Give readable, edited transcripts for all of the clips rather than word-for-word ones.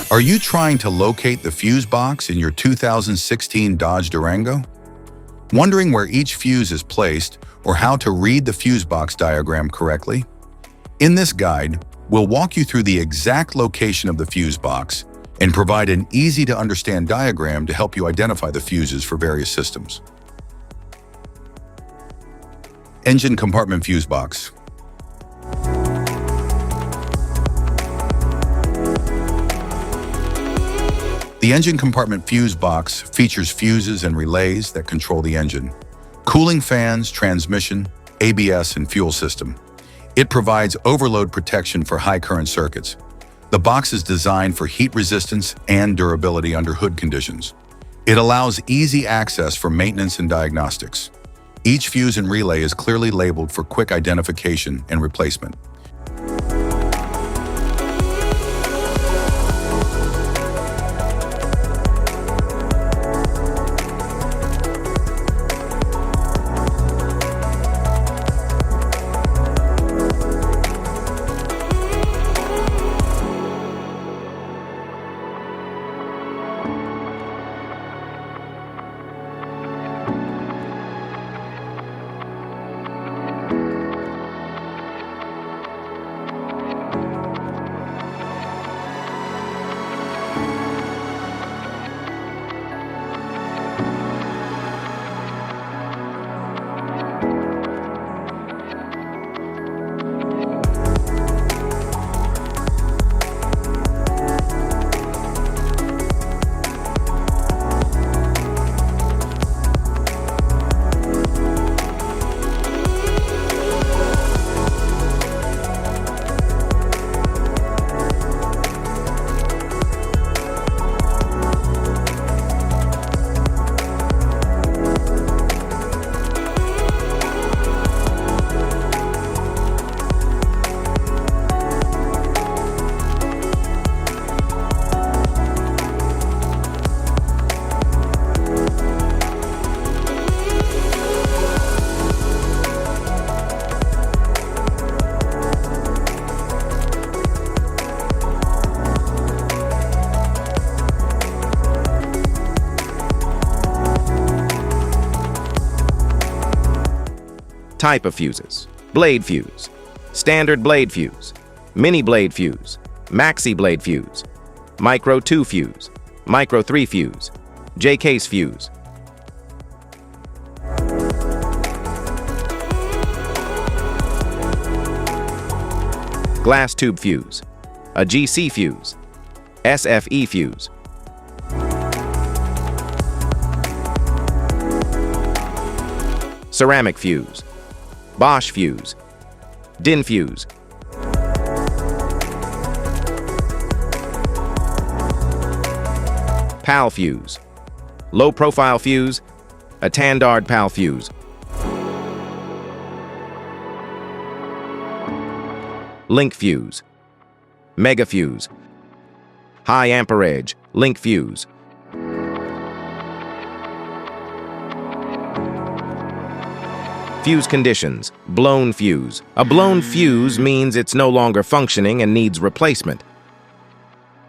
Are you trying to locate the fuse box in your 2016 Dodge Durango? Wondering where each fuse is placed or how to read the fuse box diagram correctly? In this guide, we'll walk you through the exact location of the fuse box and provide an easy-to-understand diagram to help you identify the fuses for various systems. Engine compartment fuse box. The engine compartment fuse box features fuses and relays that control the engine, cooling fans, transmission, ABS, and fuel system. It provides overload protection for high current circuits. The box is designed for heat resistance and durability under hood conditions. It allows easy access for maintenance and diagnostics. Each fuse and relay is clearly labeled for quick identification and replacement. Type of fuses: blade fuse, standard blade fuse, mini blade fuse, maxi blade fuse, micro 2 fuse, micro 3 fuse, J-case fuse. Glass tube fuse, a GC fuse, SFE fuse. Ceramic fuse, Bosch fuse, DIN fuse. PAL fuse, low profile fuse, a Tandard PAL fuse. Link fuse, mega fuse, high amperage, link fuse. Fuse conditions: blown fuse. A blown fuse means it's no longer functioning and needs replacement,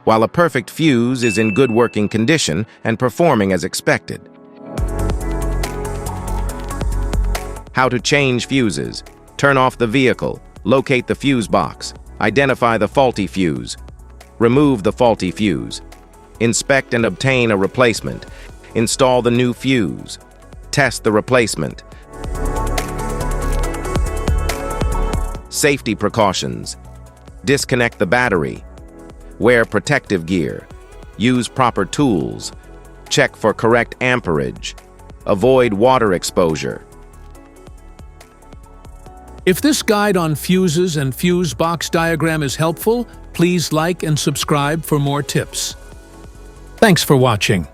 while a perfect fuse is in good working condition and performing as expected. How to change fuses: turn off the vehicle, locate the fuse box, identify the faulty fuse, remove the faulty fuse, inspect and obtain a replacement, install the new fuse, test the replacement. Safety precautions: disconnect the battery, wear protective gear, use proper tools, check for correct amperage, avoid water exposure. If this guide on fuses and fuse box diagram is helpful, please like and subscribe for more tips. Thanks for watching.